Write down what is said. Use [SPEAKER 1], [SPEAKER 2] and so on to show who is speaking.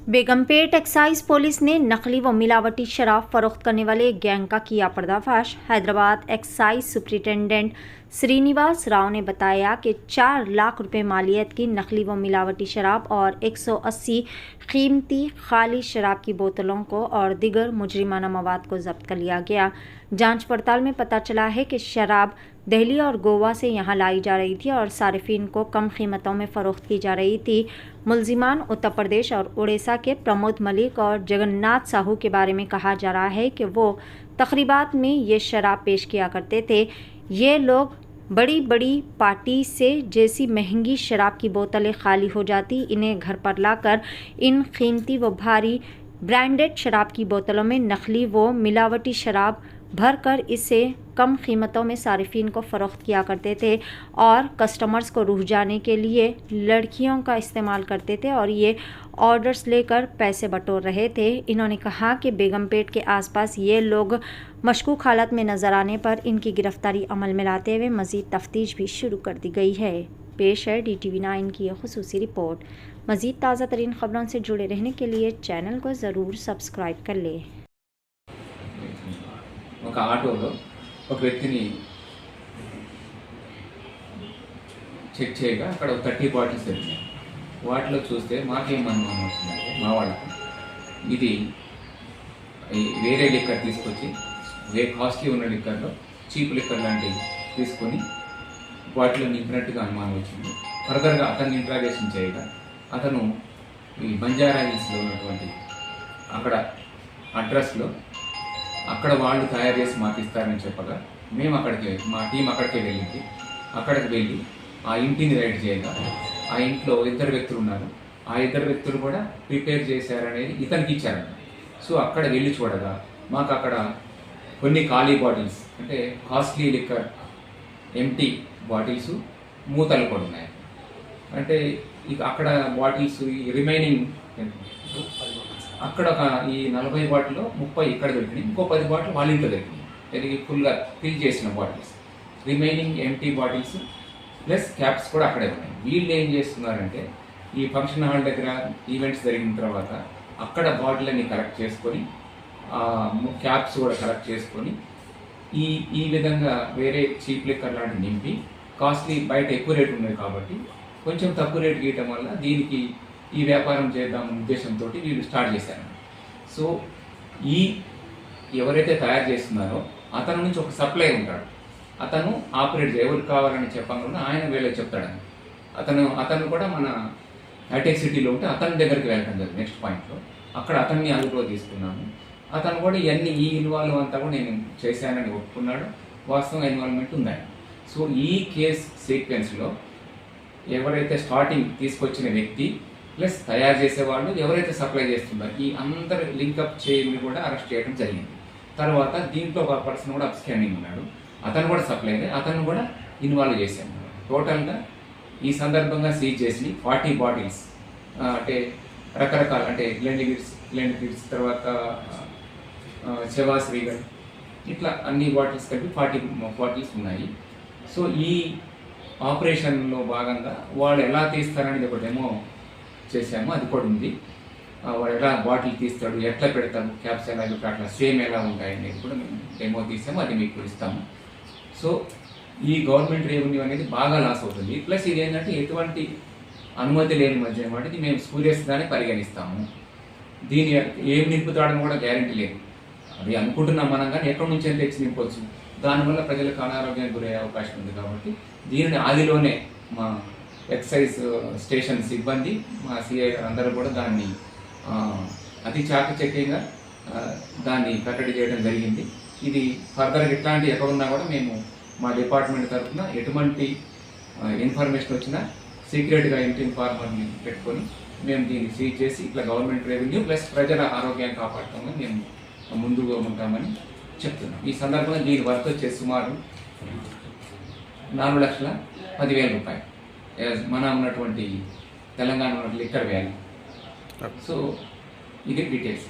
[SPEAKER 1] Begumpet excise police ने नकली व मिलावटी शराब फरोख्त करने वाले एक गैंग का किया पर्दाफाश। हैदराबाद एक्साइज सुपरिटेंडेंट श्रीनिवास राव ने बताया कि 4 लाख रुपए मालियत की नकली व मिलावटी शराब और 180 कीमती खाली शराब की बोतलों को और दिगर मुजरिमाना मवाद को जब्त कर लिया गया। जांच पड़ताल में पता चला है कि शराब दिल्ली और गोवा से यहां लाई जा रही थी और सारिफिन को कम कीमतों में फ़रोख्त की जा रही थी। मुलजिमान उत्तर प्रदेश और उड़ीसा के प्रमोद मलिक और जगन्नाथ साहू के बारे में कहा जा रहा है कि वो तकरीबात में ये शराब पेश किया करते थे। ये लोग बड़ी बड़ी पार्टी से जैसी महंगी शराब की बोतलें खाली हो जाती, इन्हें घर पर लाकर इन कीमती व भारी ब्रांडेड शराब की बोतलों में नकली व मिलावटी शराब भरकर इसे कम कीमतों में सारिफिन को फ़रोख्त किया करते थे और कस्टमर्स को रूह जाने के लिए लड़कियों का इस्तेमाल करते थे और ये ऑर्डर्स लेकर पैसे बटोर रहे थे। इन्होंने कहा कि बेगमपेट के आसपास ये लोग मशकूक हालत में नज़र आने पर इनकी गिरफ्तारी अमल में लाते हुए मज़ीद तफ्तीश भी शुरू कर दी गई है। पेश है DTV9 की यह खुसूसी रिपोर्ट। मज़ीद ताज़ा तरीन ख़बरों से जुड़े रहने के लिए चैनल को ज़रूर सब्सक्राइब कर लें।
[SPEAKER 2] ఒక ఆటోలో ఒక వ్యక్తిని చెక్ చేయగా అక్కడ 30 బాటిల్స్ దొరికినాయి. వాటిలో చూస్తే మాకేం అనుమానం వచ్చిందంటే మా వాళ్ళకి ఇది వేరే లిక్కర్ తీసుకొచ్చి కాస్ట్లీ ఉన్న లిక్కర్లో చీప్ లిక్కర్ లాంటివి తీసుకొని వాటిలో నింపినట్టుగా అనుమానం వచ్చింది. ఫర్దర్గా అతన్ని ఇంట్రాగేషన్ చేయగా అతను ఈ బంజారా హిల్స్లో ఉన్నటువంటి అక్కడ అడ్రస్లో అక్కడ వాళ్ళు తయారు చేసి మాకు ఇస్తారని చెప్పగా మేము మా టీం అక్కడికి వెళ్ళింది. అక్కడికి వెళ్ళి ఆ ఇంటిని రైడ్ చేయగా ఆ ఇంట్లో 2 వ్యక్తులు ఉన్నారు. ఆ 2 వ్యక్తులు కూడా ప్రిపేర్ చేశారనేది ఇతనికి ఇచ్చారన్న. సో అక్కడ వెళ్ళి చూడగా మాకు అక్కడ కొన్ని ఖాళీ బాటిల్స్ అంటే కాస్ట్లీ లిక్కర్ ఎంటీ బాటిల్స్ మూతలు కూడా ఉన్నాయి. అంటే ఇక అక్కడ బాటిల్స్ రిమైనింగ్ అక్కడ ఈ 40 బాటిల్లో 30 ఇక్కడ దొరికినాయి. ఇంకో 10 బాటిల్ వాళ్ళ ఇంట్లో దొరికినాయి. ఇది ఫుల్గా ఫిల్ చేసిన bottles. Remaining empty bottles plus caps కూడా అక్కడే ఉన్నాయి. వీళ్ళు ఏం చేస్తున్నారంటే ఈ ఫంక్షన్ హాల్ దగ్గర ఈవెంట్స్ జరిగిన తర్వాత అక్కడ బాటిల్ అన్ని కలెక్ట్ చేసుకొని క్యాప్స్ కూడా కలెక్ట్ చేసుకొని ఈ విధంగా వేరే చీప్ లిక్కర్ లాంటి నింపి కాస్ట్లీ బయట ఎక్కువ రేటు ఉన్నాయి కాబట్టి కొంచెం తక్కువ రేటు గీయటం వల్ల దీనికి ఈ వ్యాపారం చేద్దాం ఉద్దేశంతో వీళ్ళు స్టార్ట్ చేశారు. సో ఎవరైతే తయారు చేస్తున్నారో అతని నుంచి ఒక సప్లై ఉంటాడు. అతను ఆపరేట్ ఎవరికి కావాలని చెప్పకుండా ఆయన వీళ్ళకి చెప్తాడని అతను కూడా మన హైటెక్ సిటీలో ఉంటే అతని దగ్గరికి వెళ్ళడం జరిగింది. నెక్స్ట్ పాయింట్లో అక్కడ అతన్ని అదుపులో తీసుకున్నాము. అతను కూడా ఈ ఇన్వాల్వ్ అంతా కూడా నేను చేశానని ఒప్పుకున్నాడు. వాస్తవంగా ఇన్వాల్వ్మెంట్ ఉందని. సో ఈ కేస్ సీక్వెన్స్లో ఎవరైతే స్టార్టింగ్ తీసుకొచ్చిన వ్యక్తి ప్లస్ తయారు చేసేవాళ్ళు ఎవరైతే సప్లై చేస్తున్నారో ఈ అందరు లింకప్ చేయని కూడా అరెస్ట్ చేయడం జరిగింది. తర్వాత దీంట్లో ఒక పర్సన్ కూడా అప్స్కాండింగ్ ఉన్నాడు. అతను కూడా సప్లై అతను కూడా ఇన్వాల్వ్ చేశాము. టోటల్గా ఈ సందర్భంగా సీజ్ చేసి 40 బాటిల్స్ అంటే రకరకాల అంటే గ్లెండ్ గిడ్స్ తర్వాత చెవాస్ రీగల్ ఇట్లా అన్ని బాటిల్స్ కలిపి 40 బాటిల్స్ ఉన్నాయి. సో ఈ ఆపరేషన్లో భాగంగా వాళ్ళు ఎలా తీస్తారనేది ఒక డెమో చేసాము. అది కూడా ఉంది. వాడు ఎలా బాటిల్ తీస్తాడు, ఎట్లా పెడతాము, క్యాప్స్ ఎలా అట్లా సేమ్ ఎలా ఉంటాయి అనేది కూడా మేము డెమో తీసాము. అది మీకు ఇస్తాము. సో ఈ గవర్నమెంట్ రెవెన్యూ అనేది బాగా లాస్ అవుతుంది. ప్లస్ ఇది ఏంటంటే ఎటువంటి అనుమతి లేని మధ్య వాటికి మేము స్పూరియస్గానే పరిగణిస్తాము. దీని ఏం నింపుతాడని కూడా గ్యారంటీ లేదు. అది అనుకుంటున్నాం మనం, కానీ ఎక్కడి నుంచి ఎంత తెచ్చి నింపవచ్చు. దానివల్ల ప్రజలకు అనారోగ్యానికి గురయ్యే అవకాశం ఉంది. కాబట్టి దీనిని ఆదిలోనే మా ఎక్సైజ్ స్టేషన్ సిబ్బంది మా సిఐ అందరూ కూడా దాన్ని అతి చాకచక్యంగా దాన్ని కట్టడి చేయడం జరిగింది. ఇది ఫర్దర్గా ఇట్లాంటి ఎక్కడున్నా కూడా మేము మా డిపార్ట్మెంట్ తరఫున ఎటువంటి ఇన్ఫర్మేషన్ వచ్చినా సీక్రెట్గా ఇంటి ఇన్ఫార్మర్ని పెట్టుకొని మేము దీన్ని సీజ్ చేసి ఇట్లా గవర్నమెంట్ రెవెన్యూ ప్లస్ ప్రజల ఆరోగ్యాన్ని కాపాడటంలో మేము ముందుగా ఉంటామని చెప్తున్నాం. ఈ సందర్భంగా దీని వర్త్ వచ్చేసి సుమారు 4,10,000 రూపాయలు మన ఉన్నటువంటి తెలంగాణ లిక్కర్ వ్యాలీ. సో ఇది డీటెయిల్స్.